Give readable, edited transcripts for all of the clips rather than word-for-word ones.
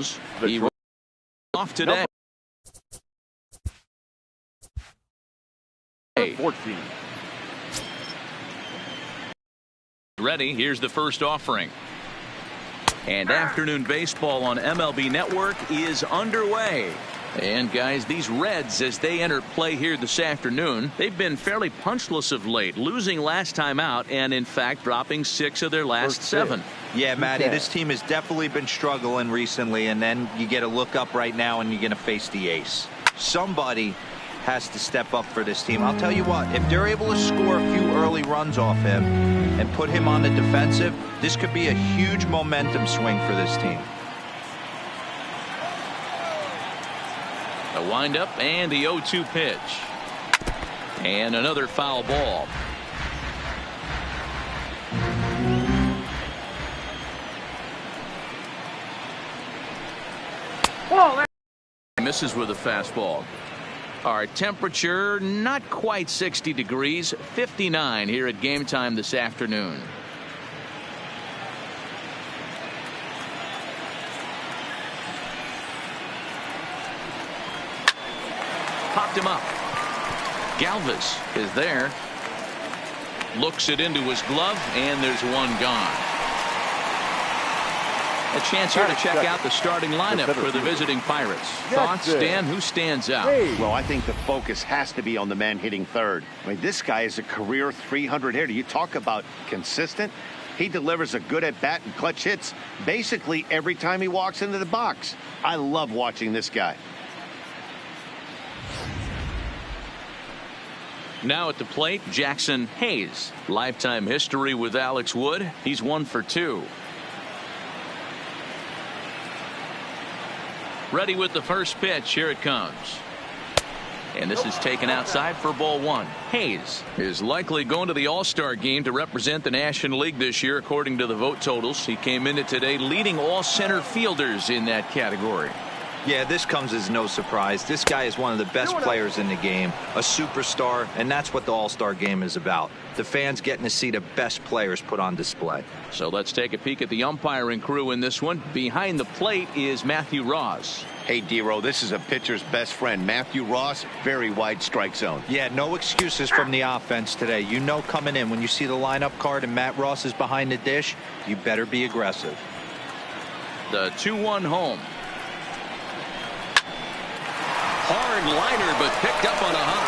Jones. He was off today. 14. Ready, here's the first offering. And afternoon baseball on MLB Network is underway. And guys, these Reds, as they enter play here this afternoon, they've been fairly punchless of late, losing last time out and in fact dropping 6 of their last 7. Yeah, Matty, this team has definitely been struggling recently, and then you get a look up right now and you're going to face the ace. Somebody has to step up for this team. I'll tell you what, if they're able to score a few early runs off him and put him on the defensive, this could be a huge momentum swing for this team. A windup and the 0-2 pitch. And another foul ball. Misses with a fastball. Our temperature not quite 60 degrees, 59 here at game time this afternoon. Popped him up. Galvis is there. Looks it into his glove, and there's one gone. A chance here to check out the starting lineup for the visiting Pirates. Thoughts, Dan? Who stands out? Well, I think the focus has to be on the man hitting third. I mean, this guy is a career 300 hitter. You talk about consistent. He delivers a good at-bat and clutch hits basically every time he walks into the box. I love watching this guy. Now at the plate, Jackson Hayes. Lifetime history with Alex Wood. He's 1 for 2. Ready with the first pitch. Here it comes. And this is taken outside for ball 1. Hayes is likely going to the All-Star game to represent the National League this year, according to the vote totals. He came into today leading all center fielders in that category. Yeah, this comes as no surprise. This guy is one of the best players in the game, a superstar, and that's what the All-Star game is about. The fans getting to see the best players put on display. So let's take a peek at the umpiring crew in this one. Behind the plate is Matthew Ross. Hey, D-Row, this is a pitcher's best friend. Matthew Ross, very wide strike zone. Yeah, no excuses from the offense today. You know coming in, when you see the lineup card and Matt Ross is behind the dish, you better be aggressive. The 2-1 home. Hard liner, but picked up on a hop.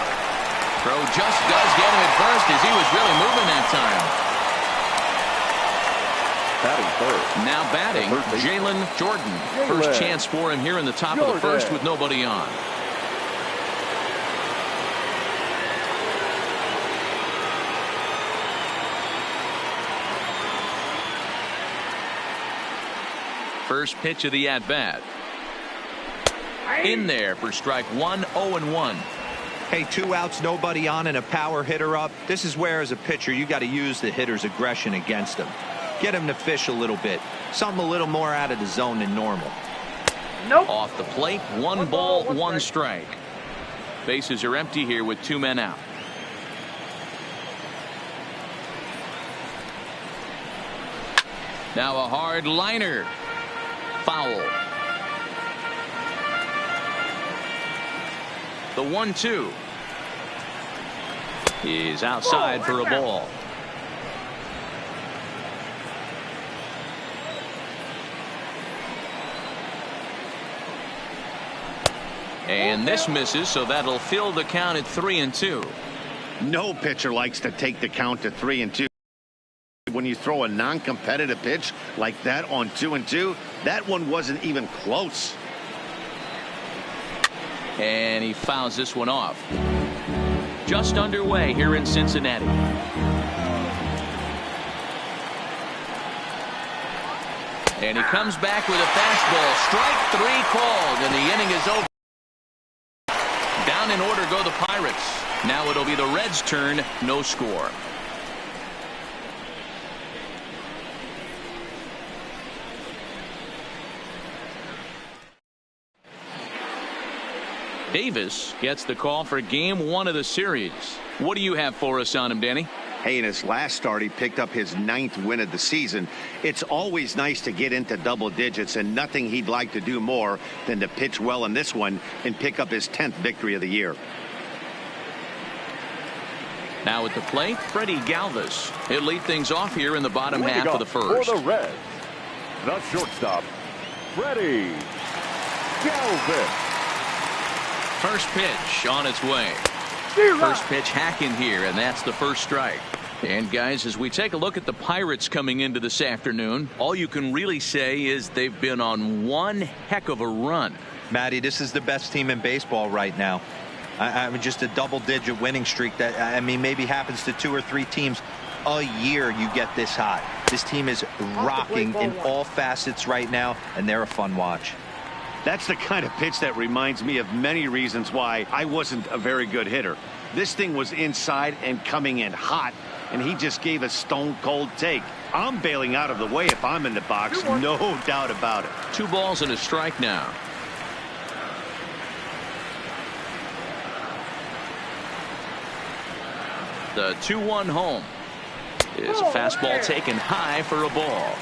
Throw just does get him at first as he was really moving that time. Now batting, Jalen Jordan. First chance for him here in the top of the first with nobody on. First pitch of the at-bat. In there for strike 1, 0-1. Hey, 2 outs, nobody on, and a power hitter up. This is where, as a pitcher, you got to use the hitter's aggression against him. Get him to fish a little bit. Something a little more out of the zone than normal. Off the plate, 1 ball, 1 strike. Bases are empty here with 2 men out. Now a hard liner. Foul. The 1-2 is outside for a ball. And this misses, so that'll fill the count at 3-2. No pitcher likes to take the count to 3-2. When you throw a non-competitive pitch like that on 2-2, that one wasn't even close. And he fouls this one off. Just underway here in Cincinnati. And he comes back with a fastball. Strike 3 called, and the inning is over. Down in order go the Pirates. Now it'll be the Reds' turn. No score. Davis gets the call for game 1 of the series. What do you have for us on him, Danny? Hey, in his last start, he picked up his 9th win of the season. It's always nice to get into double digits, and nothing he'd like to do more than to pitch well in this one and pick up his 10th victory of the year. Now at the plate, Freddie Galvis. He'll lead things off here in the bottom half of the first. For the Reds, the shortstop, Freddie Galvis. First pitch on its way. First pitch hacking here, and that's the first strike. And guys, as we take a look at the Pirates coming into this afternoon, all you can really say is they've been on one heck of a run. Matty, this is the best team in baseball right now. I mean, just a double-digit winning streak that, I mean, maybe happens to 2 or 3 teams a year. You get this hot. This team is rocking in all facets right now, and they're a fun watch. That's the kind of pitch that reminds me of many reasons why I wasn't a very good hitter. This thing was inside and coming in hot, and he just gave a stone-cold take. I'm bailing out of the way if I'm in the box, no doubt about it. 2 balls and a strike now. The 2-1 home is a fastball taken high for a ball.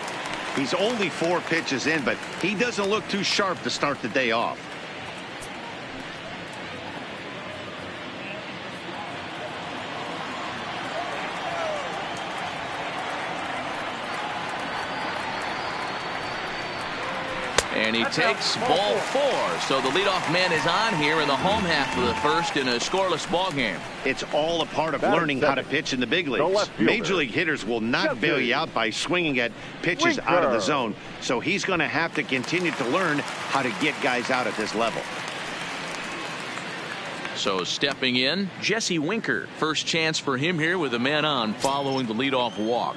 He's only 4 pitches in, but he doesn't look too sharp to start the day off. And he takes ball 4. So the leadoff man is on here in the home half of the first in a scoreless ball game. It's all a part of learning how to pitch in the big leagues. Major league hitters will not bail you out by swinging at pitches out of the zone. So he's going to have to continue to learn how to get guys out at this level. So stepping in, Jesse Winker. First chance for him here with a man on following the leadoff walk.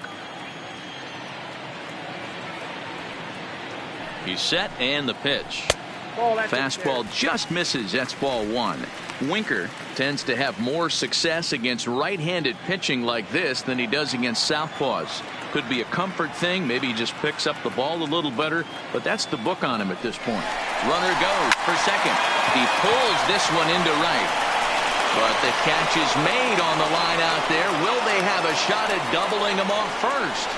He's set and the pitch. Fastball just misses. That's ball 1. Winker tends to have more success against right-handed pitching like this than he does against southpaws. Could be a comfort thing. Maybe he just picks up the ball a little better, but that's the book on him at this point. Runner goes for second. He pulls this one into right. But the catch is made on the line out there. Will they have a shot at doubling him off first?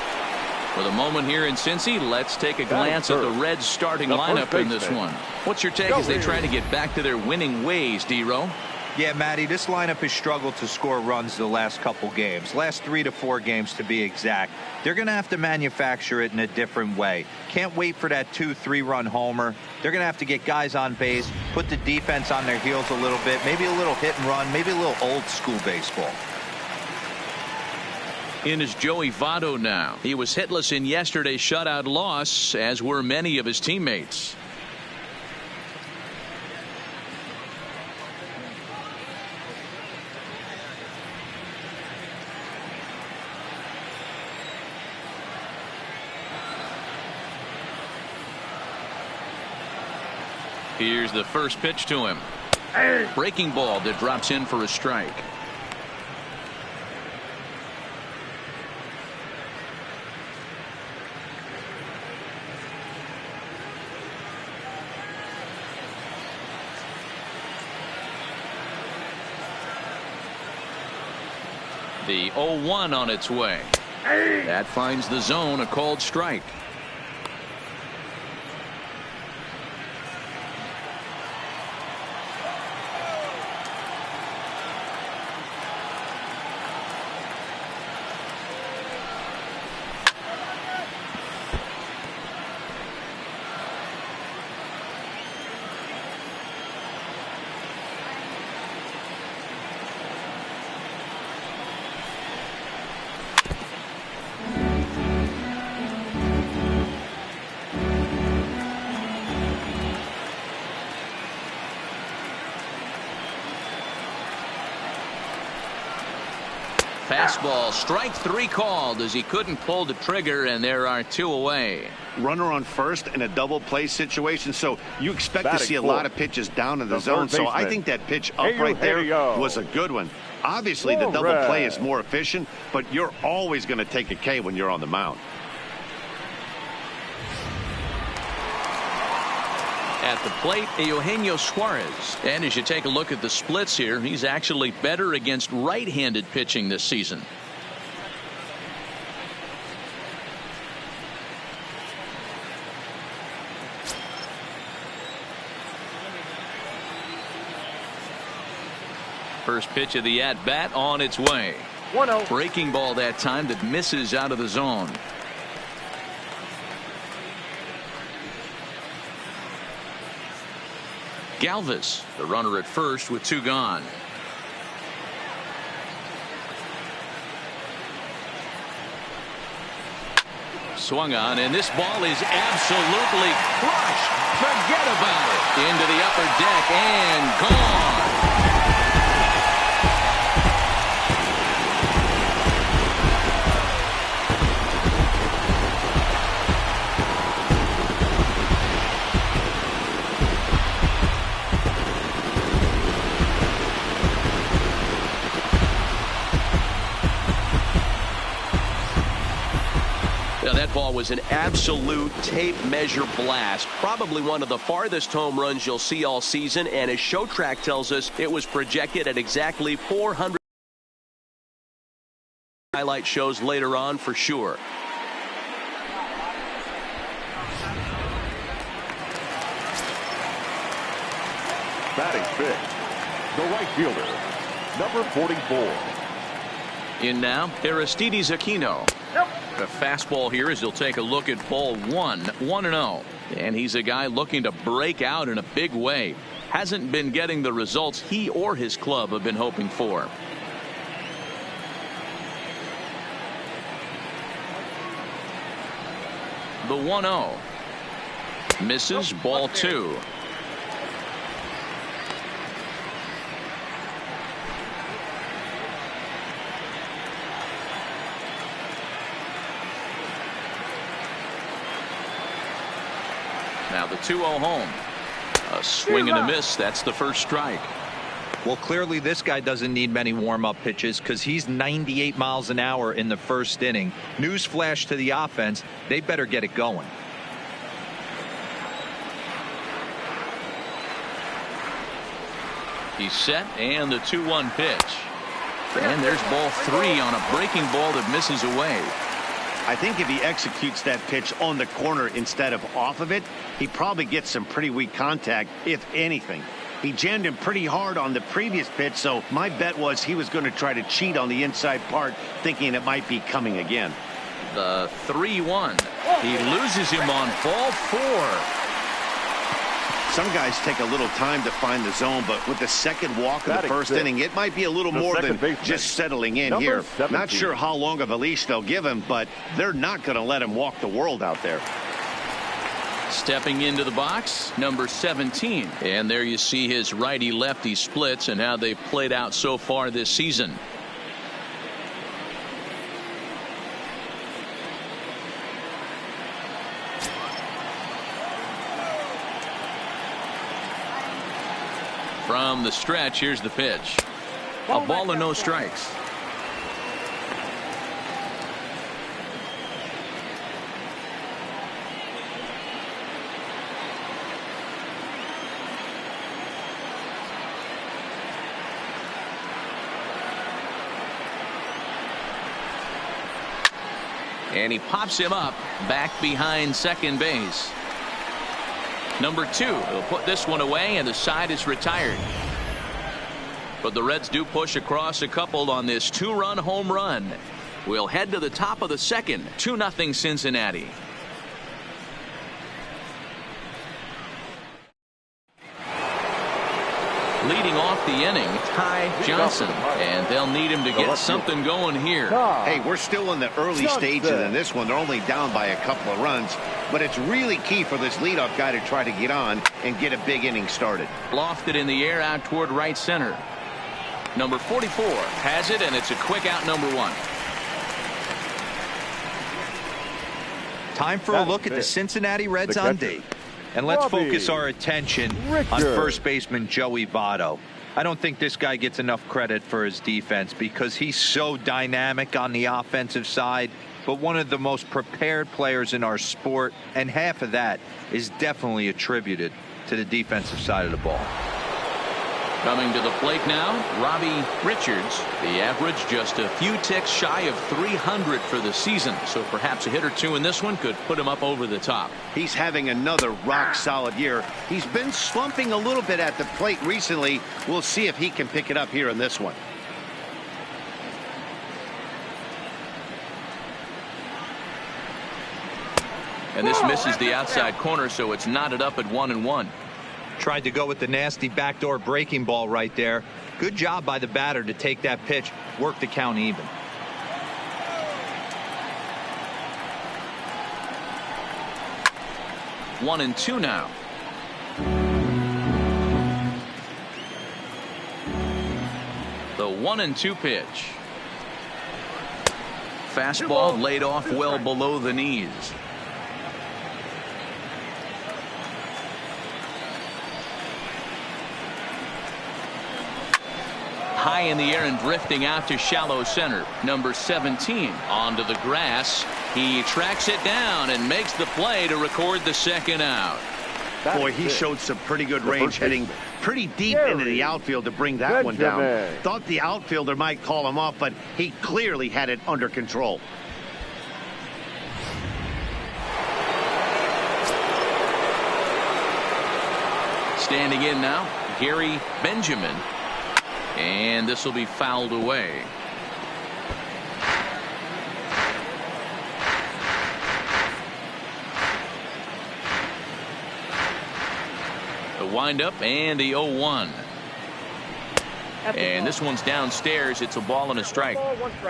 For the moment here in Cincy, let's take a glance at the Reds starting lineup in this one. What's your take as they try to get back to their winning ways, D-Row? Yeah, Matty, this lineup has struggled to score runs the last couple games. Last 3 to 4 games to be exact. They're going to have to manufacture it in a different way. Can't wait for that 2-3 run homer. They're going to have to get guys on base, put the defense on their heels a little bit, maybe a little hit and run, maybe a little old school baseball. In is Joey Votto now. He was hitless in yesterday's shutout loss, as were many of his teammates. Here's the first pitch to him. Breaking ball that drops in for a strike. The 0-1 on its way. That finds the zone, a called strike. Fastball, strike 3 called as he couldn't pull the trigger, and there are 2 away. Runner on first in a double play situation, so you expect to see a lot of pitches down in the zone. So I think that pitch up right there was a good one. Obviously, the double play is more efficient, but you're always going to take a K when you're on the mound. At the plate, Eugenio Suarez. And as you take a look at the splits here, he's actually better against right-handed pitching this season. First pitch of the at-bat on its way. 1-0. Breaking ball that time that misses out of the zone. Galvis, the runner at first with 2 gone. Swung on, and this ball is absolutely crushed. Forget about it. Into the upper deck and gone. That ball was an absolute tape measure blast. Probably one of the farthest home runs you'll see all season. And as Showtrack tells us, it was projected at exactly 400. Highlight shows later on for sure. Batting fifth, the right fielder, number 44. In now, Aristides Aquino. The fastball here as he'll take a look at ball 1, 1-0. And he's a guy looking to break out in a big way. Hasn't been getting the results he or his club have been hoping for. The 1-0. Misses, ball 2. Now the 2-0 home. A swing and a miss. That's the first strike. Well, clearly this guy doesn't need many warm-up pitches because he's 98 miles an hour in the first inning. Newsflash to the offense, they better get it going. He's set, and the 2-1 pitch. And there's ball 3 on a breaking ball that misses away. I think if he executes that pitch on the corner instead of off of it, he probably gets some pretty weak contact, if anything. He jammed him pretty hard on the previous pitch, so my bet was he was going to try to cheat on the inside part, thinking it might be coming again. The 3-1. He loses him on ball 4. Some guys take a little time to find the zone, but with the second walk of the first inning, it might be a little more than just settling in here. Not sure how long of a leash they'll give him, but they're not going to let him walk the world out there. Stepping into the box, number 17. And there you see his righty-lefty splits and how they've played out so far this season. From the stretch, here's the pitch. A ball and no strikes. And he pops him up back behind second base. Number 2 will put this one away, and the side is retired. But the Reds do push across a couple on this 2-run home run. We'll head to the top of the second. 2-0 Cincinnati. Leading off the inning, Ty Johnson, and they'll need him to get something going here. Hey, we're still in the early stages in this one. They're only down by a couple of runs, but it's really key for this leadoff guy to try to get on and get a big inning started. Lofted in the air out toward right center. Number 44 has it, and it's a quick out, number 1. Time for a look at the Cincinnati Reds on D. And let's focus our attention on first baseman Joey Votto. I don't think this guy gets enough credit for his defense because he's so dynamic on the offensive side, but one of the most prepared players in our sport, and half of that is definitely attributed to the defensive side of the ball. Coming to the plate now, Robbie Richards. The average just a few ticks shy of 300 for the season. So perhaps a hit or two in this one could put him up over the top. He's having another rock-solid year. He's been slumping a little bit at the plate recently. We'll see if he can pick it up here in this one. And this misses the outside corner, so it's knotted up at 1-1. Tried to go with the nasty backdoor breaking ball right there. Good job by the batter to take that pitch, work the count even. One and two now. The 1-2 pitch. Fastball laid off well below the knees. High in the air and drifting out to shallow center. Number 17 onto the grass. He tracks it down and makes the play to record the second out. Boy, he showed some pretty good range, heading pretty deep into the outfield to bring that one down. Thought the outfielder might call him off, but he clearly had it under control. Standing in now, Gary Benjamin. And this will be fouled away. The windup and the 0-1. And this one's downstairs. It's a ball and a strike.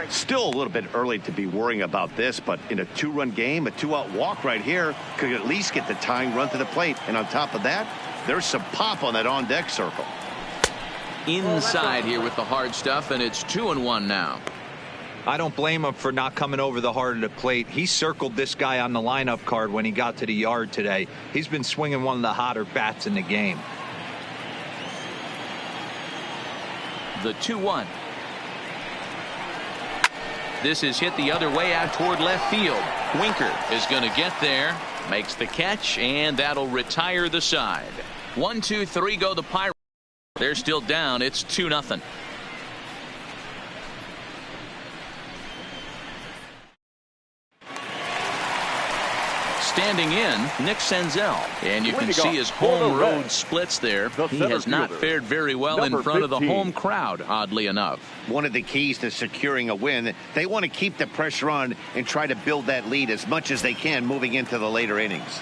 Still a little bit early to be worrying about this, but in a two-run game, a two-out walk right here could at least get the tying run to the plate. And on top of that, there's some pop on that on-deck circle. Inside here with the hard stuff, and it's 2-1 now. I don't blame him for not coming over the heart of the plate. He circled this guy on the lineup card when he got to the yard today. He's been swinging one of the hotter bats in the game. The 2-1. This is hit the other way out toward left field. Winker is going to get there, makes the catch, and that'll retire the side. 1-2-3 go the Pirates. They're still down. It's 2-0. Standing in, Nick Senzel. And you can see his home road splits there. He has not fared very well in front of the home crowd, oddly enough. One of the keys to securing a win, they want to keep the pressure on and try to build that lead as much as they can moving into the later innings.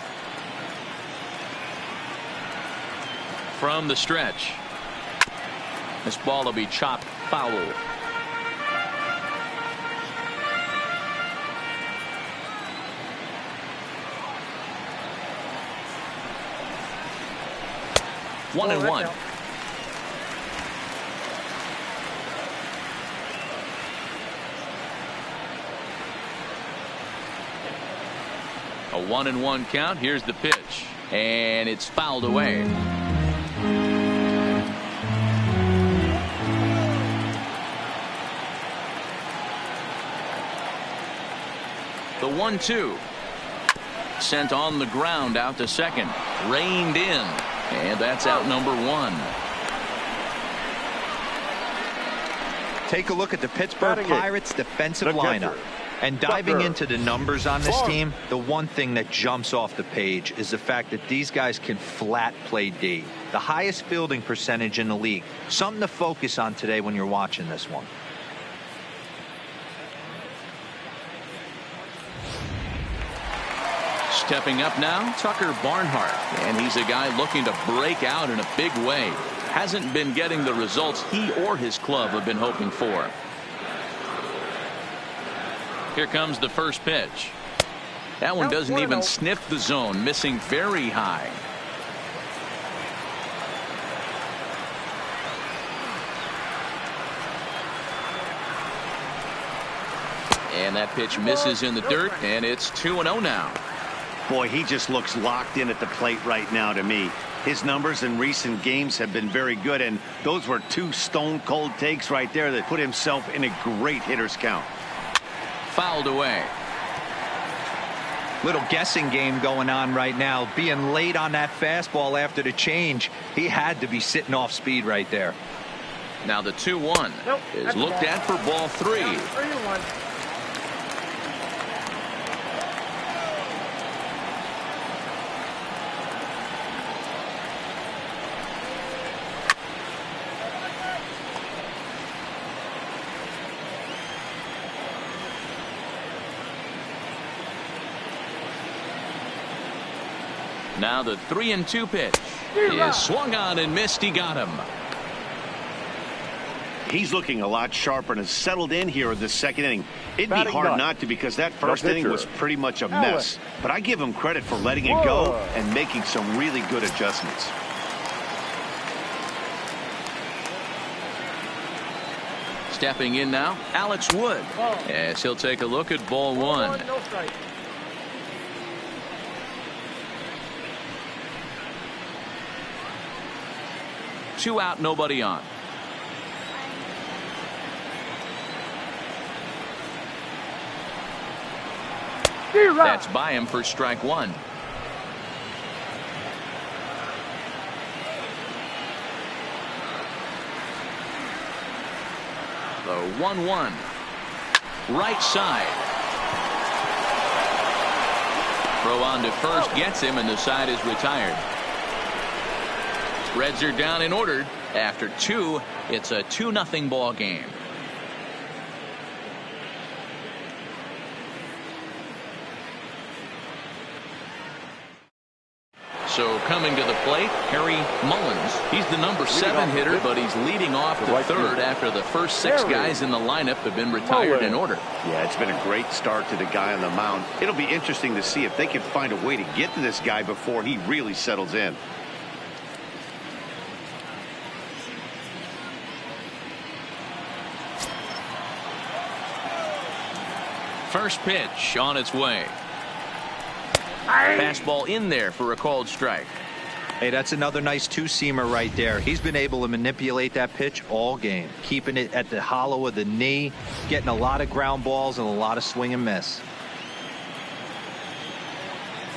From the stretch. This ball will be chopped foul. One and one. A 1-1 count. Here's the pitch, and it's fouled away. The 1-2 sent on the ground out to second, reined in, and that's out number one. Take a look at the Pittsburgh Pirates defensive lineup. And diving into the numbers on this team, the one thing that jumps off the page is the fact that these guys can flat play D. The highest fielding percentage in the league. Something to focus on today when you're watching this one. Stepping up now, Tucker Barnhart, and he's a guy looking to break out in a big way. Hasn't been getting the results he or his club have been hoping for. Here comes the first pitch. That one doesn't even sniff the zone, missing very high. And that pitch misses in the dirt, and it's 2-0 now. Boy, he just looks locked in at the plate right now to me. His numbers in recent games have been very good, and those were two stone-cold takes right there that put himself in a great hitter's count. Fouled away. Little guessing game going on right now. Being late on that fastball after the change. He had to be sitting off speed right there. Now the 2-1 is looked at for ball 3. Yeah, 3-1. Now the 3-2 pitch is swung on and missed. He got him. He's looking a lot sharper and has settled in here in the second inning. It'd be Batting hard none. not to, because that first inning was pretty much a mess. But I give him credit for letting it go and making some really good adjustments. Stepping in now, Alex Wood, as he'll take a look at ball 1. No strike. Two out, nobody on. That's by him for strike 1. The 1-1. Right side. Throw on to first gets him, and the side is retired. Reds are down and ordered. After 2, it's a 2-0 ball game. So coming to the plate, Harry Mullins. He's the number 7 hitter, but he's leading off the third after the first 6 guys in the lineup have been retired in order. Yeah, it's been a great start to the guy on the mound. It'll be interesting to see if they can find a way to get to this guy before he really settles in. First pitch on its way. Fastball in there for a called strike. Hey, that's another nice two-seamer right there. He's been able to manipulate that pitch all game, keeping it at the hollow of the knee, getting a lot of ground balls and a lot of swing and miss.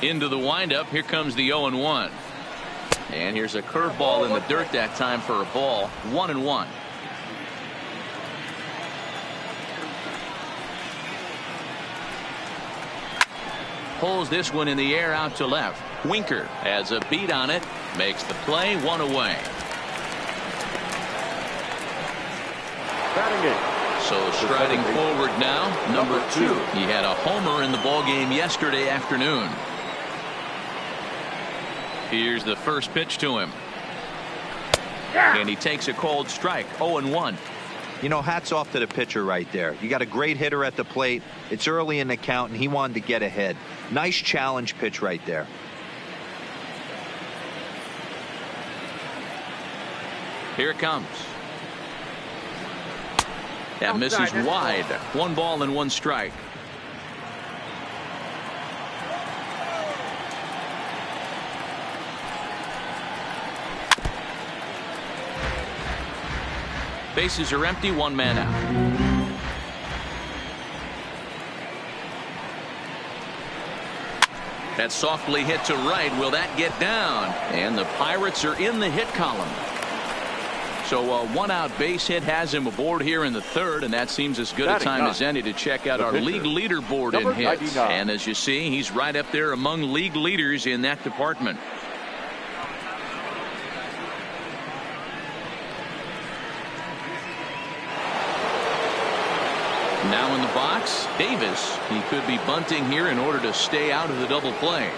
Into the windup. Here comes the 0-1. And here's a curveball in the dirt that time for a ball. 1-1. Pulls this one in the air out to left. Winker has a beat on it, makes the play, 1 away. Batting it. So striding forward now, number 2. He had a homer in the ballgame yesterday afternoon. Here's the first pitch to him. And he takes a called strike. 0-1. You know, hats off to the pitcher right there. You got a great hitter at the plate. It's early in the count, and he wanted to get ahead. Nice challenge pitch right there. Here it comes. That misses wide. 1 ball and 1 strike. Bases are empty, 1 man out. That's softly hit to right. Will that get down? And the Pirates are in the hit column. So a 1-out base hit has him aboard here in the 3rd, and that seems as good a time as any to check out our league leaderboard in hits. And as you see, he's right up there among league leaders in that department. Now in the box, Davis. He could be bunting here in order to stay out of the double play.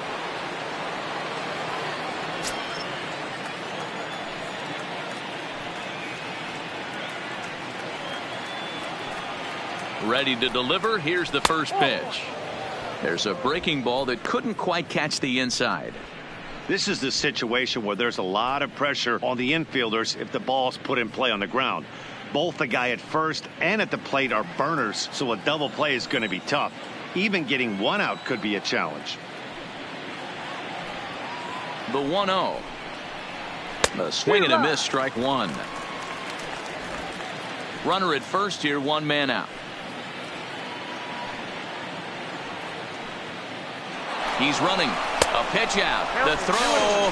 Ready to deliver. Here's the first pitch. There's a breaking ball that couldn't quite catch the inside. This is the situation where there's a lot of pressure on the infielders if the ball's put in play on the ground. Both the guy at first and at the plate are burners, so a double play is going to be tough. Even getting 1 out could be a challenge. The 1-0. The swing and a miss, strike 1. Runner at first here, 1 man out. He's running. A pitch out. The throw.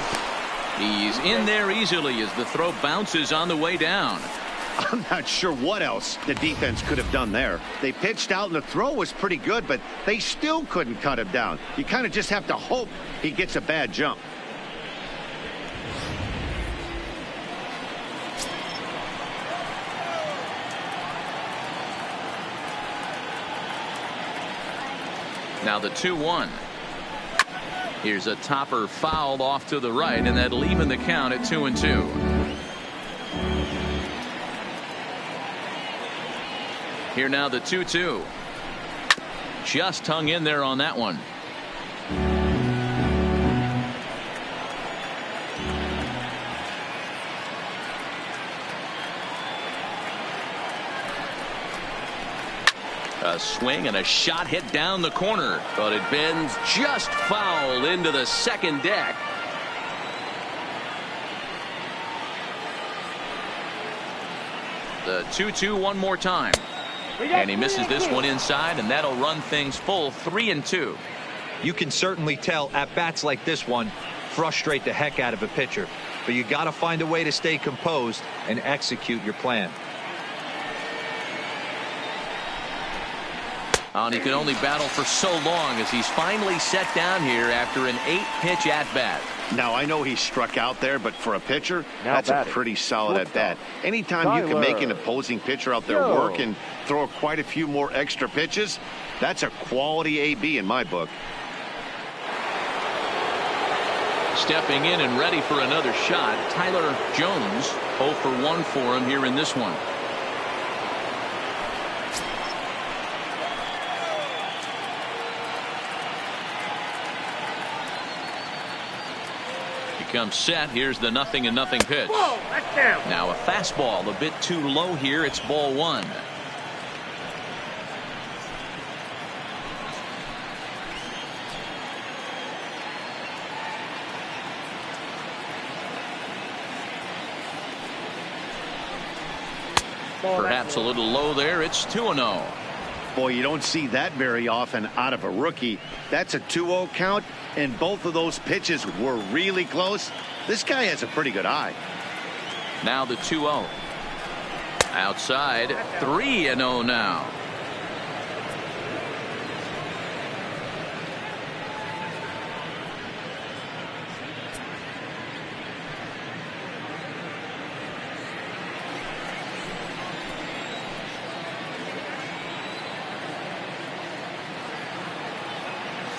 He's in there easily as the throw bounces on the way down. I'm not sure what else the defense could have done there. They pitched out and the throw was pretty good, but they still couldn't cut him down. You kind of just have to hope he gets a bad jump. Now the 2-1. Here's a topper fouled off to the right, and that'll even the count at 2-2. Here now the 2-2. Just hung in there on that one. A swing and a shot hit down the corner, but it bends just foul into the second deck. The 2-2 one more time. And he misses this one inside, and that'll run things full 3-2. You can certainly tell at bats like this one frustrate the heck out of a pitcher, but you got to find a way to stay composed and execute your plan. And he can only battle for so long as he's finally set down here after an 8-pitch at-bat. Now, I know he struck out there, but for a pitcher, Now that's batting. a pretty solid at-bat. Anytime you can make an opposing pitcher out there work and throw quite a few more extra pitches, that's a quality AB in my book. Stepping in and ready for another shot, Tyler Jones. 0 for 1 for him here in this one. Comes set. Here's the 0-0 pitch. Now a fastball a bit too low here. It's ball 1. Perhaps a little low there. It's 2-0. Boy, you don't see that very often out of a rookie. That's a 2-0 count, and both of those pitches were really close. This guy has a pretty good eye. Now the 2-0. Outside. 3-0 now.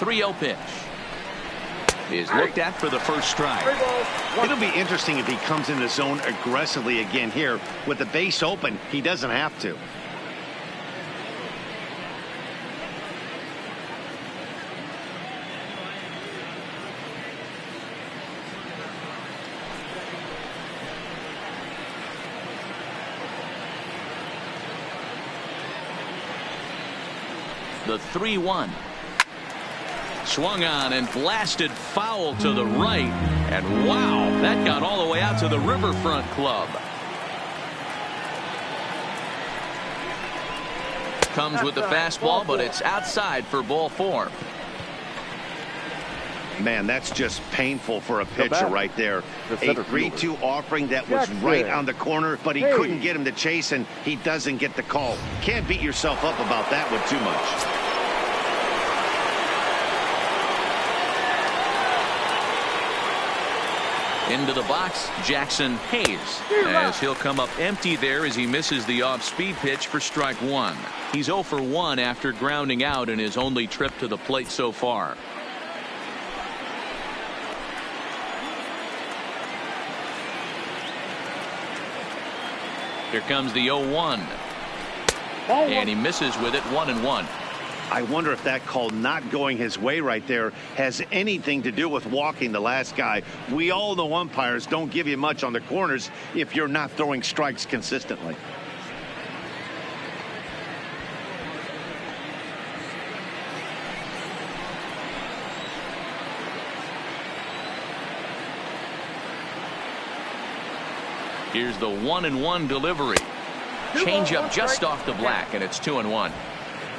.30 pitch is looked at for the first strike. It'll be interesting if he comes in the zone aggressively again here. With the base open, he doesn't have to. The 3-1. Swung on and blasted foul to the right. And wow, that got all the way out to the Riverfront Club. Comes with the fastball, but it's outside for ball 4. Man, that's just painful for a pitcher right there. A 3-2 offering that was right on the corner, but he couldn't get him to chase, and he doesn't get the call. Can't beat yourself up about that one too much. Into the box, Jackson Hayes, as he'll come up empty there as he misses the off-speed pitch for strike 1. He's 0 for 1 after grounding out in his only trip to the plate so far. Here comes the 0-1. And he misses with it, 1-1. I wonder if that call not going his way right there has anything to do with walking the last guy. We all know umpires don't give you much on the corners if you're not throwing strikes consistently. Here's the 1-1 delivery. Change up just off the black, and it's 2-1.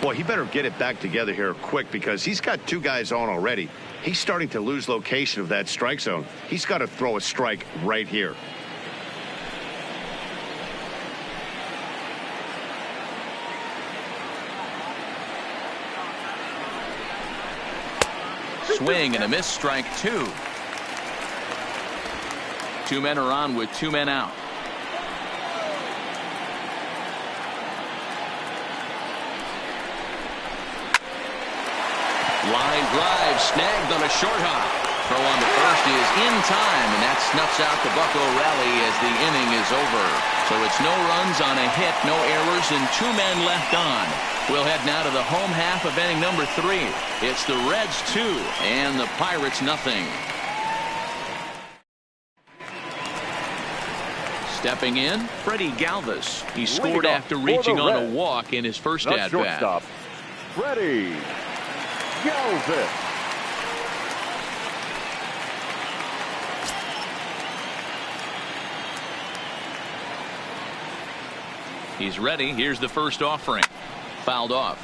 Boy, he better get it back together here quick because he's got 2 guys on already. He's starting to lose location of that strike zone. He's got to throw a strike right here. Swing and a miss, strike 2. 2 men are on with 2 men out. Line drive snagged on a short hop. Throw on the first is in time, and that snuffs out the Bucco rally as the inning is over. So it's no runs on a hit, no errors, and 2 men left on. We'll head now to the home half of inning number 3. It's the Reds 2 and the Pirates nothing. Stepping in, Freddie Galvis. He scored after reaching on a walk in his first at-bat. Shortstop, Freddie Galvis. He's ready. Here's the first offering. Fouled off.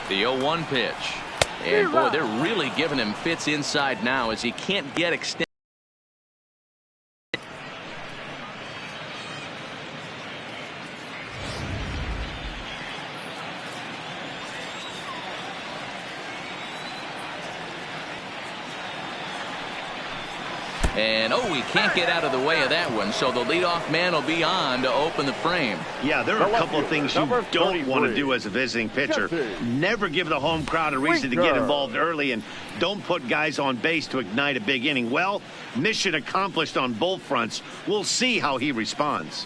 The 0-1 pitch. And boy, they're really giving him fits inside now as he can't get extended. And he can't get out of the way of that one, so the leadoff man will be on to open the frame. Yeah, there are a couple of things you don't want to do as a visiting pitcher. Never give the home crowd a reason to get involved early, and don't put guys on base to ignite a big inning. Well, mission accomplished on both fronts. We'll see how he responds.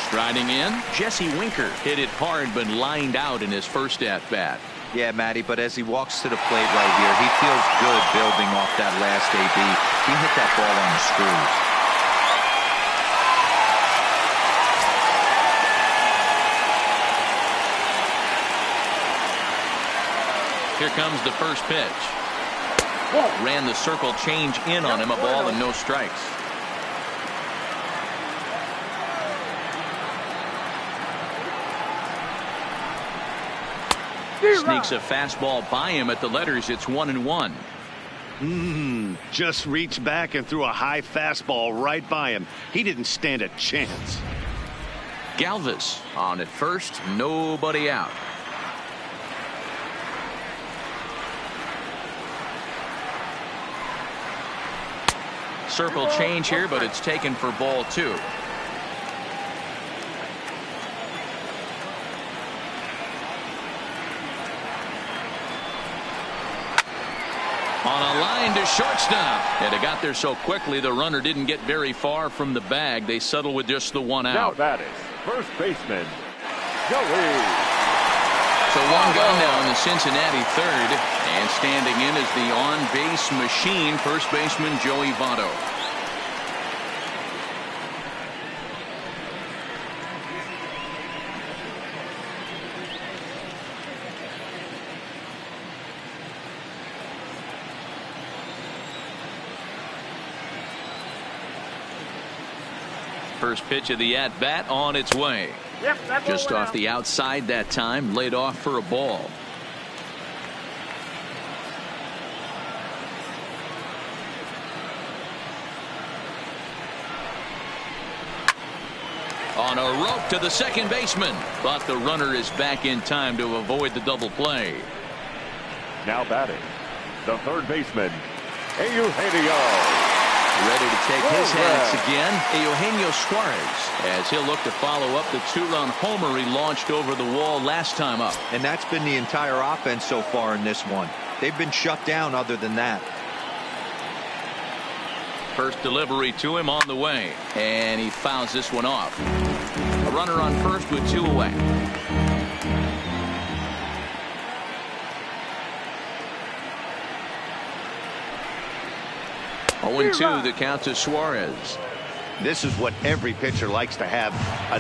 Striding in, Jesse Winker hit it hard but lined out in his first at-bat. Yeah, Matty, but as he walks to the plate right here, he feels good building off that last AB. He hit that ball on the screws. Here comes the first pitch. Ran the circle change in on him, a ball and no strikes. Sneaks a fastball by him at the letters. It's 1-1. Just reached back and threw a high fastball right by him. He didn't stand a chance. Galvis on at first, nobody out. Circle change here, but it's taken for ball 2. On a line to shortstop, and it got there so quickly the runner didn't get very far from the bag. They settle with just the 1 out. Now that is first baseman Joey. So 1 gone now in the Cincinnati third, and standing in is the on-base machine, first baseman Joey Votto. First pitch of the at-bat on its way. Just off the outside that time, laid off for a ball. On a rope to the second baseman, but the runner is back in time to avoid the double play. Now batting, the third baseman Eugenio. Ready to take his hats again, Eugenio Suarez, as he'll look to follow up the 2-run homer he launched over the wall last time up. And that's been the entire offense so far in this one. They've been shut down other than that. First delivery to him on the way, and he fouls this one off. A runner on first with 2 away. 0-2 the count to Suarez. This is what every pitcher likes to have.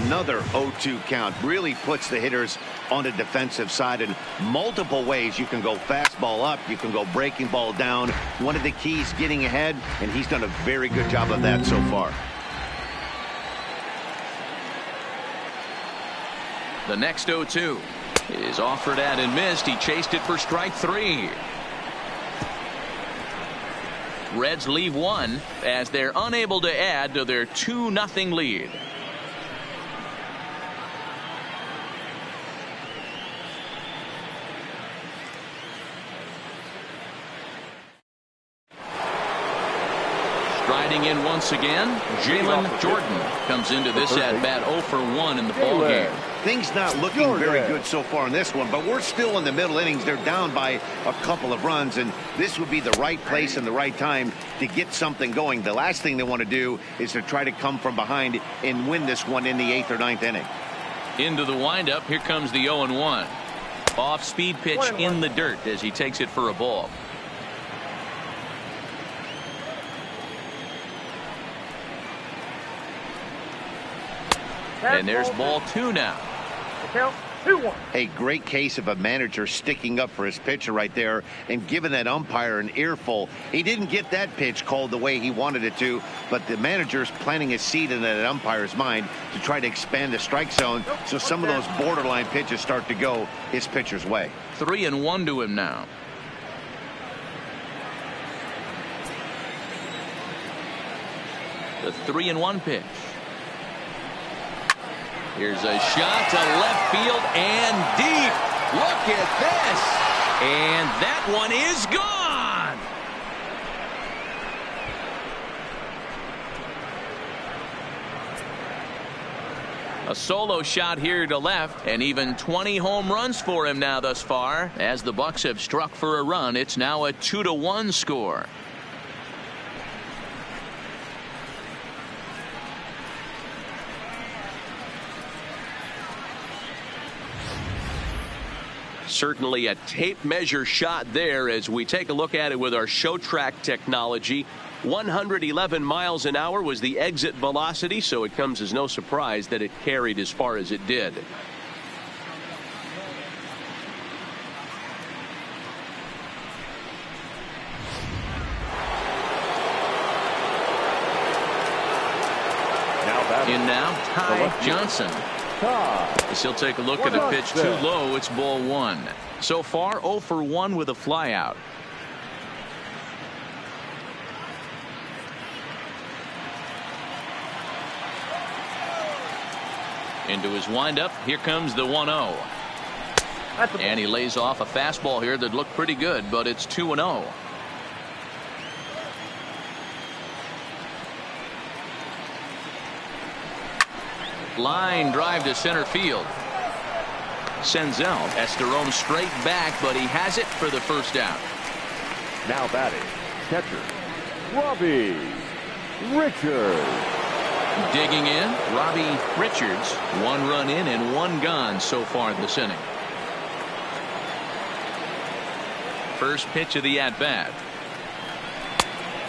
Another 0-2 count really puts the hitters on the defensive side in multiple ways. You can go fastball up, you can go breaking ball down. One of the keys, getting ahead, and he's done a very good job of that so far. The next 0-2 is offered at and missed. He chased it for strike 3. Reds leave one as they're unable to add to their 2-0 lead. Striding in once again, Jalen Jordan comes into this at-bat 0 for 1 in the ballgame. Things not looking very good so far in this one, but we're still in the middle innings. They're down by a couple of runs, and this would be the right place and the right time to get something going. The last thing they want to do is to try to come from behind and win this one in the 8th or 9th inning. Into the windup, here comes the 0-1. Off-speed pitch in the dirt as he takes it for a ball. And there's ball 2 now. A great case of a manager sticking up for his pitcher right there and giving that umpire an earful. He didn't get that pitch called the way he wanted it to, but the manager's planting a seed in that umpire's mind to try to expand the strike zone so some of those borderline pitches start to go his pitcher's way. 3-1 to him now. The 3-1 pitch. Here's a shot to left field and deep. Look at this. And that one is gone. A solo shot here to left, and even 20 home runs for him now thus far. As the Bucks have struck for a run, it's now a 2-1 score. Certainly a tape measure shot there as we take a look at it with our show track technology. 111 miles an hour was the exit velocity, so it comes as no surprise that it carried as far as it did. In now, Ty Johnson. As he'll take a look at a pitch too low. It's ball 1. So far 0 for 1 with a flyout. Into his windup. Here comes the 1-0. And he lays off a fastball here that looked pretty good, but it's 2-0. Line drive to center field. Senzel has to roam straight back, but he has it for the first out. Now batting, catcher, Robbie Richards. Digging in, Robbie Richards. 1 run in and 1 gone so far this inning. First pitch of the at-bat.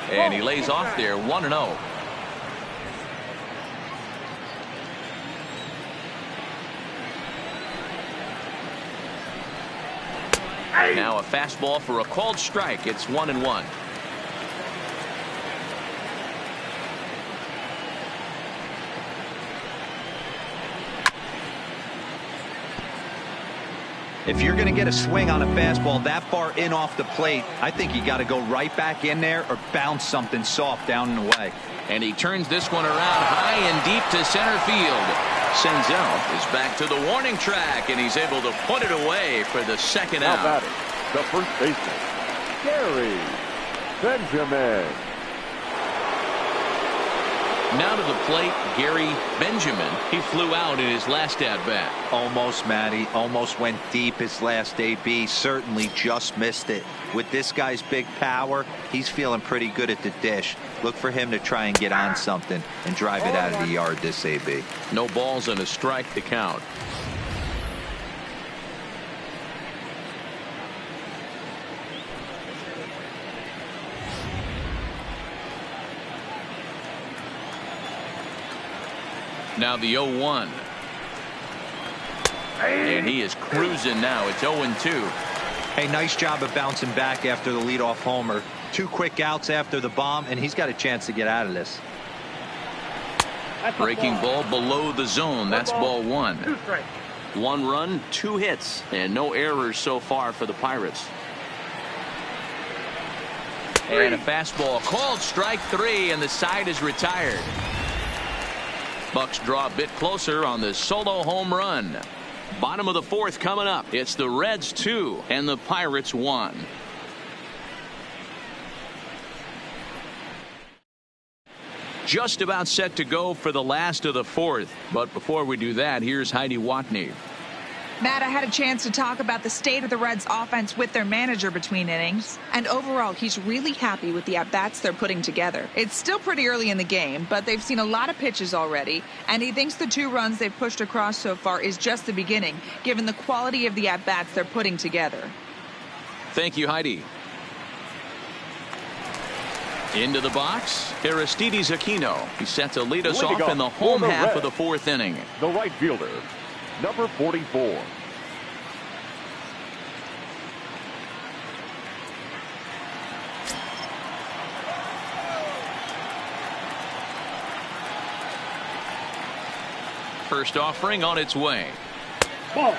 And he lays off there, 1-0. Now a fastball for a called strike. It's 1-1. If you're going to get a swing on a fastball that far in off the plate, I think you got to go right back in there or bounce something soft down and away. And he turns this one around high and deep to center field. Senzel is back to the warning track, and he's able to put it away for the second out. Now batting, the first baseman, Gary Benjamin. Now to the plate, Gary Benjamin. He flew out in his last at-bat. Almost, Matty. Almost went deep his last AB. Certainly just missed it. With this guy's big power, he's feeling pretty good at the dish. Look for him to try and get on something and drive it out of the yard this AB. No balls and a strike to count. Now the 0-1. And he is cruising now. It's 0-2. Hey, nice job of bouncing back after the leadoff homer. 2 quick outs after the bomb, and he's got a chance to get out of this. Breaking ball below the zone. That's ball 1. 1 run, 2 hits, and no errors so far for the Pirates. And a fastball called strike 3, and the side is retired. Bucks draw a bit closer on the solo home run. Bottom of the 4th coming up. It's the Reds 2 and the Pirates 1. Just about set to go for the last of the 4th. But before we do that, here's Heidi Watney. Matt, I had a chance to talk about the state of the Reds offense with their manager between innings. And overall, he's really happy with the at-bats they're putting together. It's still pretty early in the game, but they've seen a lot of pitches already. And he thinks the 2 runs they've pushed across so far is just the beginning, given the quality of the at-bats they're putting together. Thank you, Heidi. Into the box, Aristides Aquino. He's set to lead us off in the home half of the 4th inning. The right fielder, number 44. First offering on its way.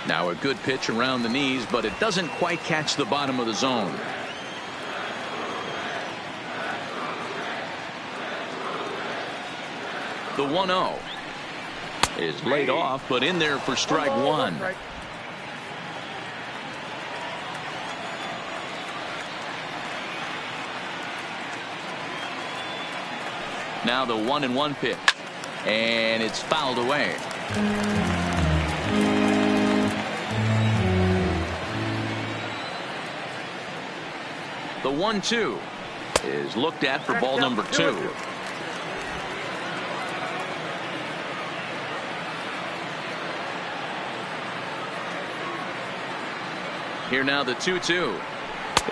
Now a good pitch around the knees, but it doesn't quite catch the bottom of the zone. The 1-0 is laid off, but in there for strike 1. Now the 1-1 pitch, and it's fouled away. The 1-2 is looked at for ball number 2. Here now the 2-2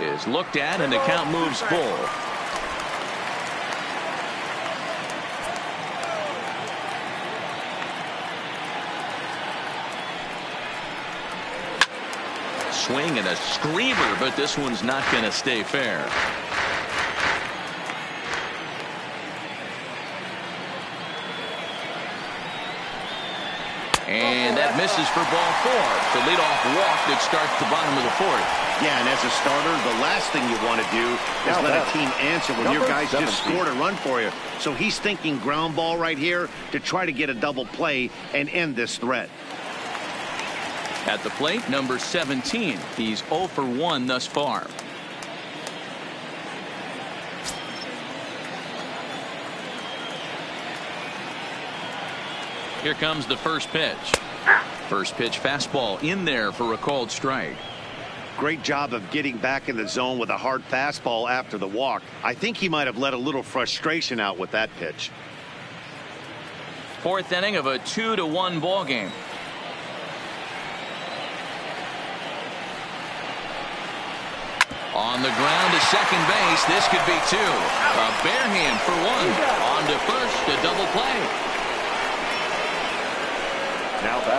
is looked at, and the count moves full. Swing and a screamer, but this one's not going to stay fair. And that misses for ball 4. The leadoff walk that starts the bottom of the 4th. Yeah, and as a starter, the last thing you want to do is let a team answer when your guys just scored a run for you. So he's thinking ground ball right here to try to get a double play and end this threat. At the plate, number 17. He's 0 for 1 thus far. Here comes the first pitch. First pitch fastball in there for a called strike. Great job of getting back in the zone with a hard fastball after the walk. I think he might have let a little frustration out with that pitch. 4th inning of a 2-1 ball game. On the ground to second base. This could be 2. A bare hand for 1. On to first, a double play.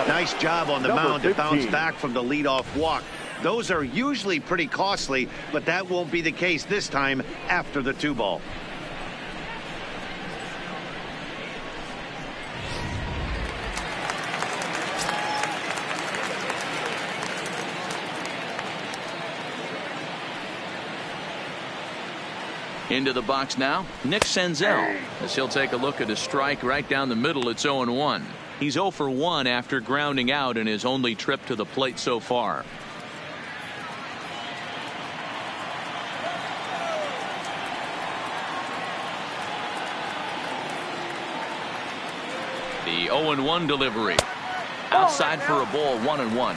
Nice job on the mound to bounce back from the leadoff walk. Those are usually pretty costly, but that won't be the case this time after the 2-ball. Into the box now, Nick Senzel, as he'll take a look at a strike right down the middle. It's 0-1. He's 0 for 1 after grounding out in his only trip to the plate so far. The 0-1 delivery. Outside for a ball, 1-1.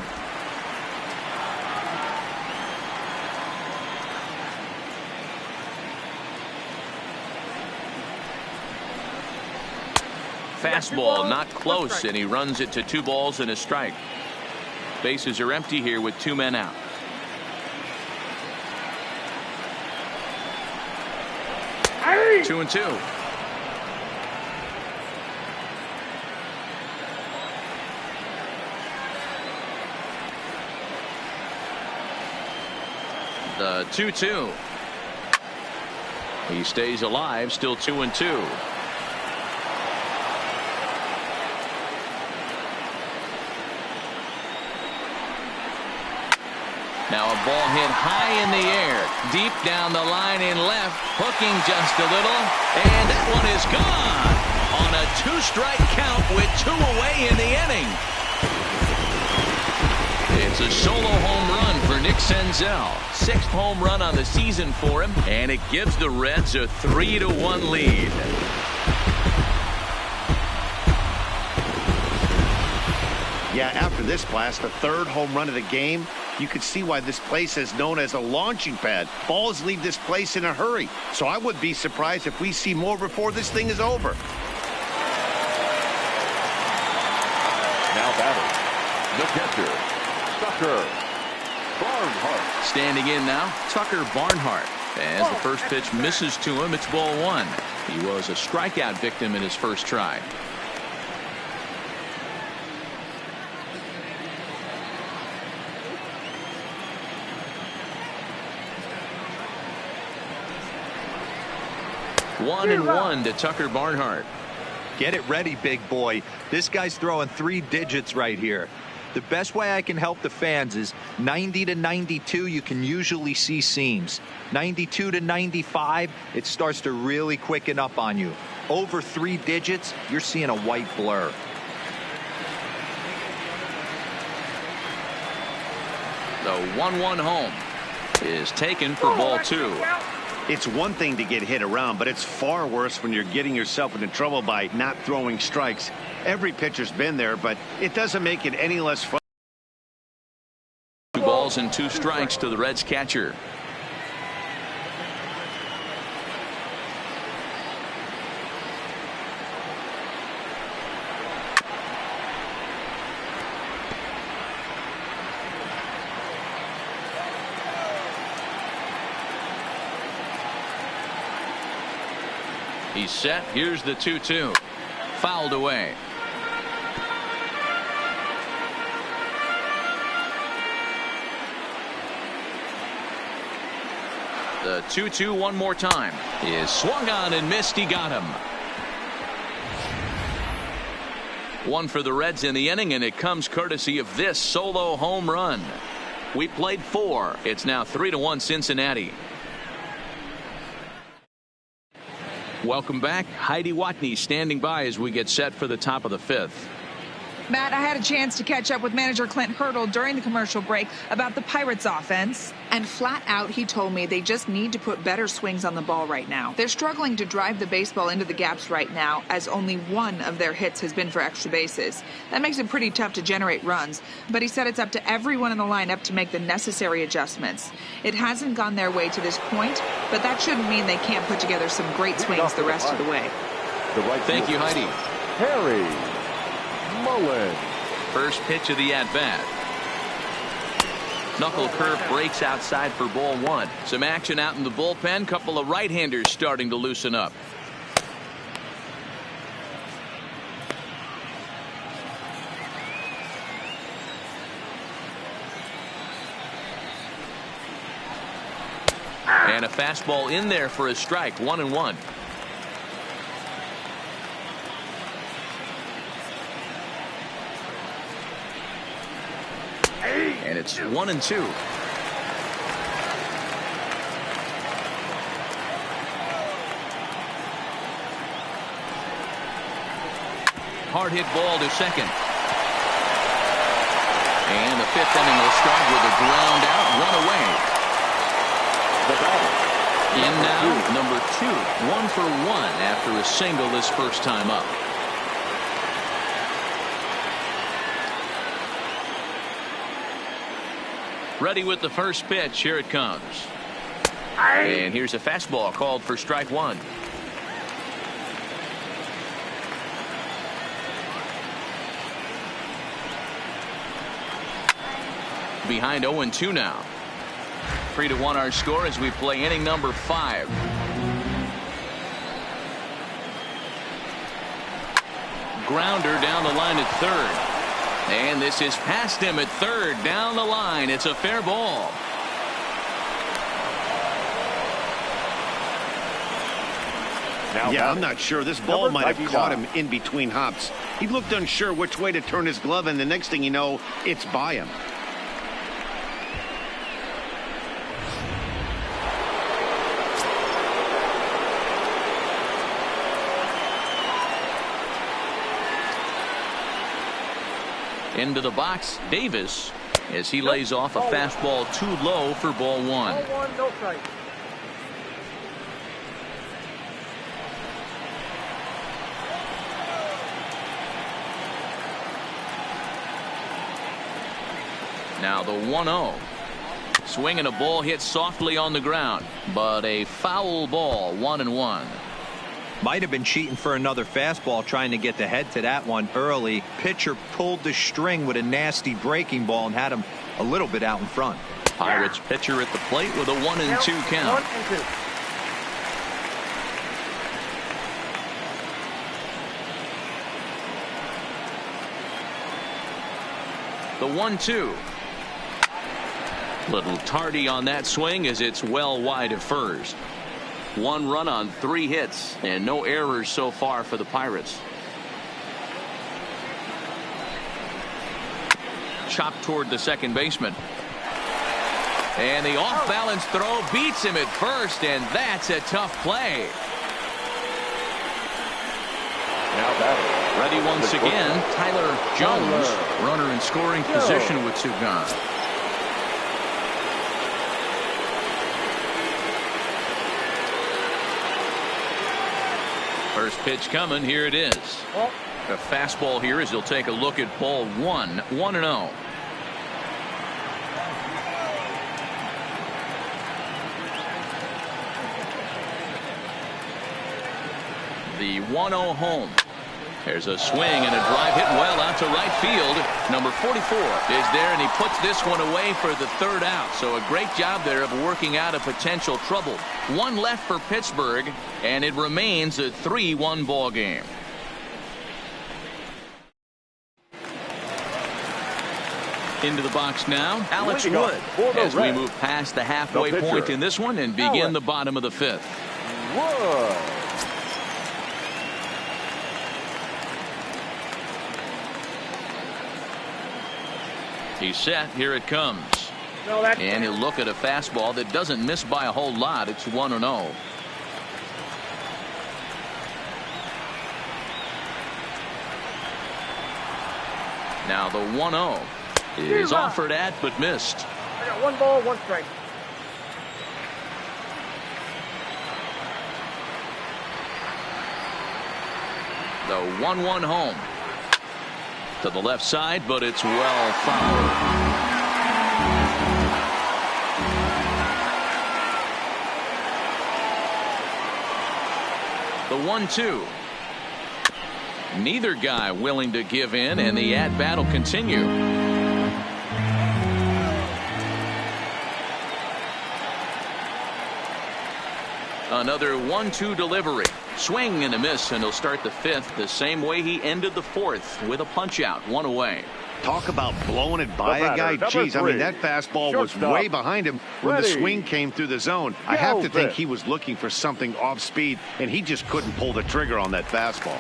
Fastball not close, and he runs it to 2 balls and a strike. Bases are empty here with 2 men out. Hey! 2-2. The 2-2. He stays alive, still 2-2. Now a ball hit high in the air, deep down the line in left, hooking just a little, and that one is gone on a 2-strike count with 2 away in the inning. It's a solo home run for Nick Senzel. 6th home run on the season for him, and it gives the Reds a 3-1 lead. Yeah, after this blast, the 3rd home run of the game, you could see why this place is known as a launching pad. Balls leave this place in a hurry, so I would be surprised if we see more before this thing is over. Now batting, the catcher, Tucker Barnhart. Standing in now, Tucker Barnhart. As the first pitch misses to him, it's ball 1. He was a strikeout victim in his first try. One and 1 to Tucker Barnhart. Get it ready, big boy. This guy's throwing 3 digits right here. The best way I can help the fans is 90 to 92, you can usually see seams. 92 to 95, it starts to really quicken up on you. Over 3 digits, you're seeing a white blur. The 1-1 home is taken for ball 2. It's one thing to get hit around, but it's far worse when you're getting yourself into trouble by not throwing strikes. Every pitcher's been there, but it doesn't make it any less fun. 2 balls and 2 strikes to the Reds catcher. He's set. Here's the 2-2. Fouled away. The 2-2 one more time is swung on and missed. He got him. 1 for the Reds in the inning, and it comes courtesy of this solo home run. We played 4. It's now 3-1 Cincinnati. Welcome back. Heidi Watney standing by as we get set for the top of the 5th. Matt, I had a chance to catch up with manager Clint Hurdle during the commercial break about the Pirates offense. And flat out, he told me they just need to put better swings on the ball right now. They're struggling to drive the baseball into the gaps right now, as only 1 of their hits has been for extra bases. That makes it pretty tough to generate runs. But he said it's up to everyone in the lineup to make the necessary adjustments. It hasn't gone their way to this point, but that shouldn't mean they can't put together some great swings the rest of the way. Thank you, Heidi. Harry Mullen. First pitch of the at-bat. Knuckle curve breaks outside for ball 1. Some action out in the bullpen. Couple of right-handers starting to loosen up. And a fastball in there for a strike. 1-1. And it's 1-2. Hard hit ball to second. And the 5th inning will start with a ground out, 1 away. In now, number 2, 1 for 1 after a single this first time up. Ready with the first pitch. Here it comes. And here's a fastball called for strike 1. Behind 0-2 now. 3-1 our score as we play inning number 5. Grounder down the line at third. And this is past him at third, down the line. It's a fair ball. Yeah, I'm not sure. This ball might have caught him in between hops. He looked unsure which way to turn his glove, and the next thing you know, it's by him. Into the box, Davis, as he lays off a fastball too low for ball one. Ball one, no strike. Now the 1-0. Swing and a ball hit softly on the ground, but a foul ball, 1-1. Might have been cheating for another fastball, trying to get the head to that one early. Pitcher pulled the string with a nasty breaking ball and had him a little bit out in front. Pirates pitcher at the plate with a 1-2 count. 1-2. The 1-2. Little tardy on that swing as it's well wide of first. 1 run on 3 hits and no errors so far for the Pirates. Chopped toward the second baseman. And the off-balance throw beats him at first, and that's a tough play. Now batting. Ready once again, Tyler Jones. Runner in scoring position with 2 gone. First pitch coming. Here it is. A fastball here as he'll take a look at ball 1. 1-0. The 1-0 home. There's a swing and a drive hit well out to right field. Number 44 is there, and he puts this one away for the 3rd out. So a great job there of working out a potential trouble. 1 left for Pittsburgh, and it remains a 3-1 ball game. Into the box now, Alex Wood, as we move past the halfway point in this one and begin the bottom of the 5th. Wood. He's set. Here it comes. And he'll look at a fastball that doesn't miss by a whole lot. It's 1-0. Now the 1-0 is offered at but missed. I got 1 ball, 1 strike. The 1-1 home. To the left side, but it's well fouled. The 1-2. Neither guy willing to give in, and the at-bat will continue. Another 1-2 delivery. Swing and a miss, and he'll start the 5th the same way he ended the 4th with a punch-out, 1 away. Talk about blowing it by a guy. Jeez, I mean, that fastball was way behind him when the swing came through the zone. I have to think he was looking for something off speed, and he just couldn't pull the trigger on that fastball.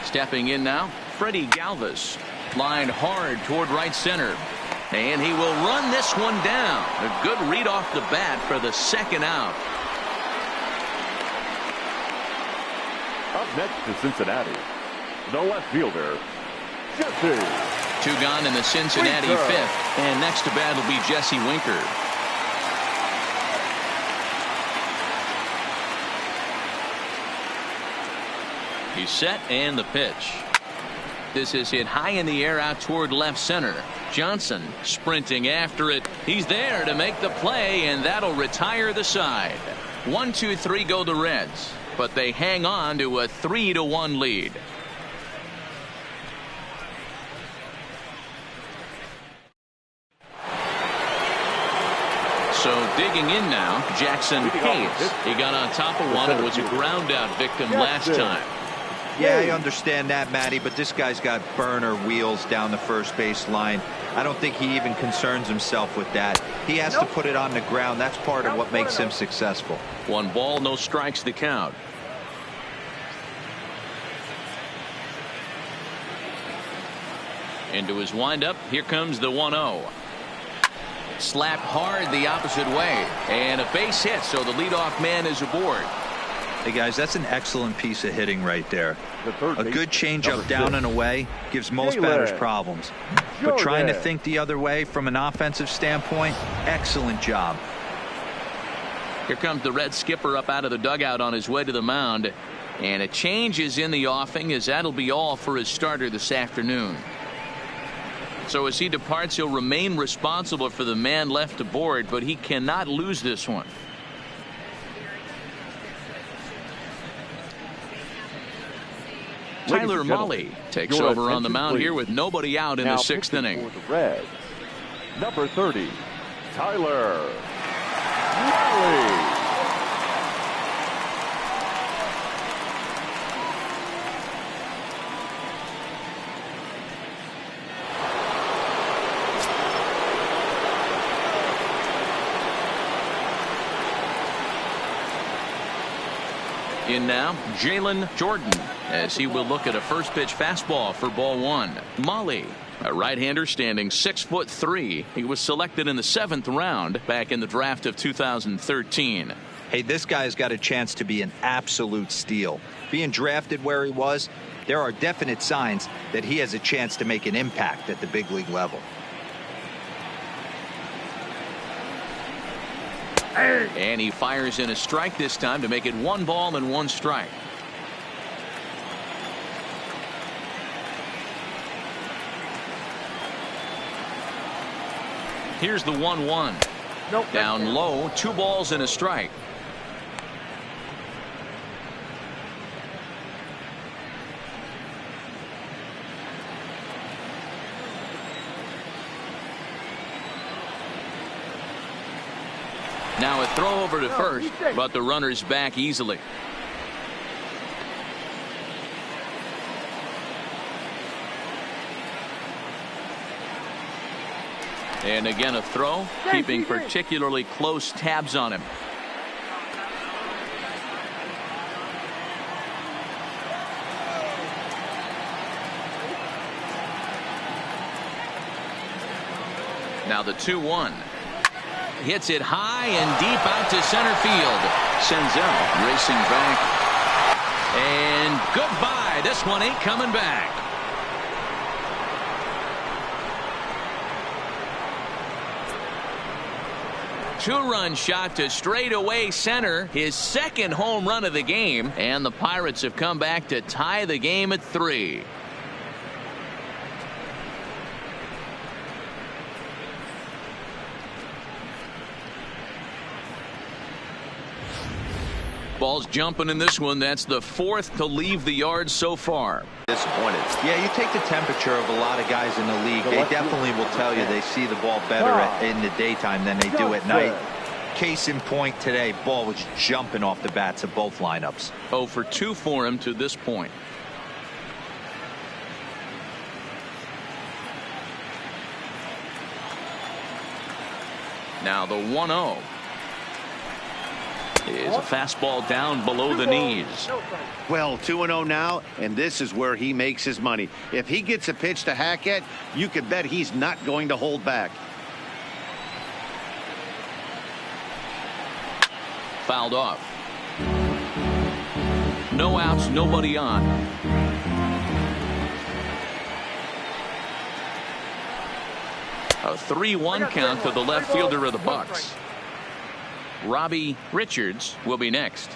Stepping in now, Freddie Galvis. Line hard toward right center. And he will run this one down. A good read off the bat for the 2nd out. Up next to Cincinnati, the left fielder, Jesse. 2 gone in the Cincinnati Winker. 5th. And next to bat will be Jesse Winker. He's set, and the pitch. This is hit high in the air out toward left center. Johnson sprinting after it. He's there to make the play, and that'll retire the side. 1-2-3 go the Reds, but they hang on to a 3-1 lead. So digging in now, Jackson Hayes. He got on top of one. It was a ground out victim last time. Yeah, I understand that, Matty, but this guy's got burner wheels down the first base line. I don't think he even concerns himself with that. He has to put it on the ground. That's part of what makes him successful. 1 ball, no strikes the count. Into his windup. Here comes the 1-0. Slapped hard the opposite way. And a base hit, so the leadoff man is aboard. Hey, guys, that's an excellent piece of hitting right there. A good changeup down and away gives most batters problems. But trying to think the other way from an offensive standpoint, excellent job. Here comes the Red skipper up out of the dugout on his way to the mound. And a change is in the offing, as that'll be all for his starter this afternoon. So as he departs, he'll remain responsible for the man left aboard, but he cannot lose this one. Tyler Mahle takes over on the mound here with nobody out in the 6th inning. For the Reds, number 30, Tyler Mahle. In now, Jalen Jordan, as he will look at a first pitch fastball for ball 1. Mahle, a right-hander standing 6'3". He was selected in the 7th round back in the draft of 2013. Hey, this guy's got a chance to be an absolute steal. Being drafted where he was, there are definite signs that he has a chance to make an impact at the big league level. And he fires in a strike this time to make it 1 ball and 1 strike. Here's the 1-1. Down low, 2 balls and a strike. Now a throw over to first, but the runner's back easily. And again a throw, keeping particularly close tabs on him. Now the 2-1. Hits it high and deep out to center field. Senzel racing back. And goodbye. This one ain't coming back. Two-run shot to straightaway center. His 2nd home run of the game. And the Pirates have come back to tie the game at 3. Ball's jumping in this one. That's the 4th to leave the yard so far. Disappointed. Yeah, you take the temperature of a lot of guys in the league. They definitely will tell you they see the ball better in the daytime than they do at night. Case in point today, ball was jumping off the bats of both lineups. 0 for 2 for him to this point. Now the 1-0. Is a fastball down below the knees. Well, 2-0 now, and this is where he makes his money. If he gets a pitch to hack at, you could bet he's not going to hold back. Fouled off. No outs, nobody on. A 3-1 count to the left fielder of the Bucks. Robbie Richards will be next.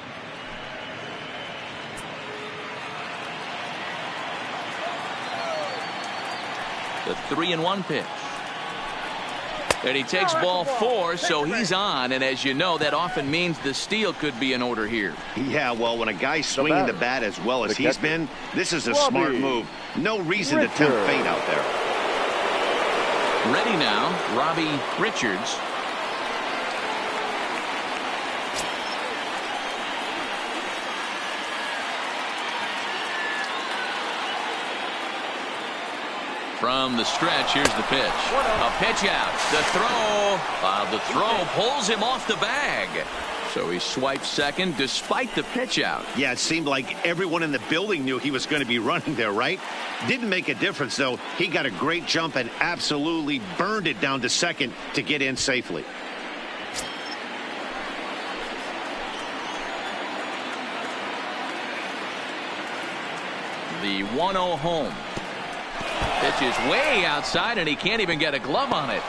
The 3-1 pitch. And he takes ball 4, so he's on. And as you know, that often means the steal could be in order here. Yeah, well, when a guy's swinging the bat as well as he's been, this is a smart move. No reason to tempt fate out there. Ready now, Robbie Richards. From the stretch, here's the pitch. A pitch out. The throw pulls him off the bag. So he swiped second despite the pitch out. Yeah, it seemed like everyone in the building knew he was going to be running there, right? Didn't make a difference, though. He got a great jump and absolutely burned it down to second to get in safely. The 1-0 home. Pitch is way outside, and he can't even get a glove on it.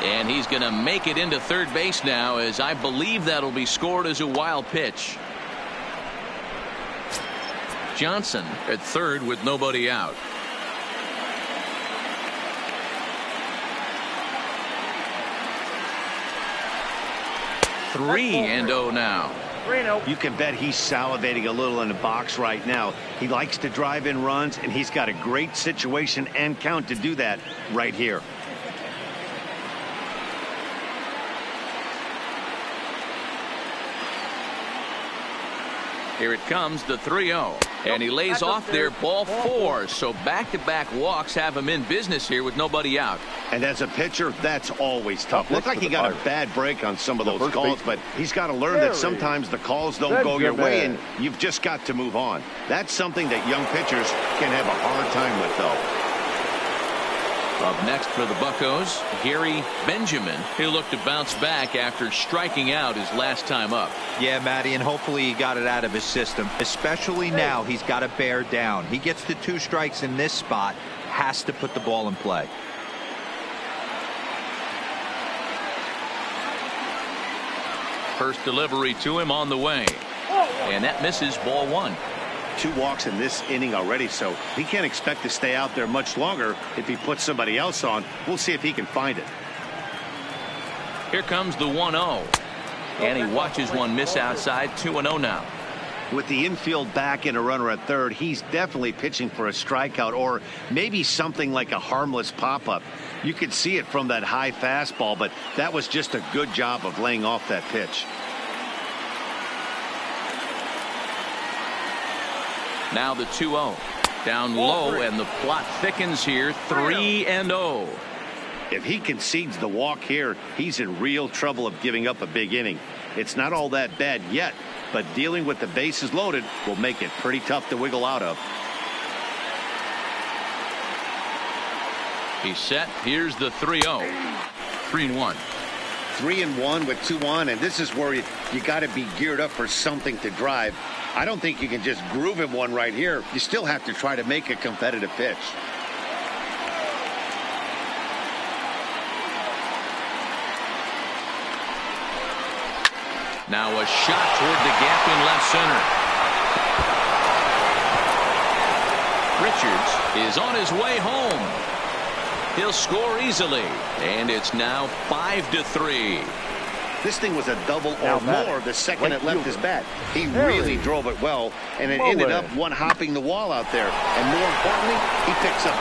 And he's going to make it into third base now, as I believe that'll be scored as a wild pitch. Johnson at third with nobody out. Three and 0 now. You can bet he's salivating a little in the box right now. He likes to drive in runs, and he's got a great situation and count to do that right here. Here it comes, the 3-0. And he lays off there, ball 4. So back-to-back walks have him in business here with nobody out. And as a pitcher, that's always tough. Looked like he got a bad break on some of those calls, but he's got to learn that sometimes the calls don't go your way, and you've just got to move on. That's something that young pitchers can have a hard time with, though. Up next for the Buccos, Gary Benjamin. He'll look to bounce back after striking out his last time up. Yeah, Matty, and hopefully he got it out of his system. Especially now, he's got to bear down. He gets the 2 strikes in this spot, has to put the ball in play. First delivery to him on the way. And that misses, ball 1. 2 walks in this inning already, so he can't expect to stay out there much longer if he puts somebody else on. We'll see if he can find it. Here comes the 1-0. And he watches one miss outside. 2-0 now. With the infield back and a runner at third, he's definitely pitching for a strikeout or maybe something like a harmless pop-up. You could see it from that high fastball, but that was just a good job of laying off that pitch. Now the 2-0. Down low, and the plot thickens here. 3-0. If he concedes the walk here, he's in real trouble of giving up a big inning. It's not all that bad yet, but dealing with the bases loaded will make it pretty tough to wiggle out of. He's set. Here's the 3-0. 3-1. 3-1 with 2 on, and this is where you got to be geared up for something to drive. I don't think you can just groove him one right here. You still have to try to make a competitive pitch. Now a shot toward the gap in left center. Richards is on his way home. He'll score easily, and it's now 5-3. This thing was a double or more the second it left his bat. He really drove it well, and it ended up one-hopping the wall out there. And more importantly, he picks up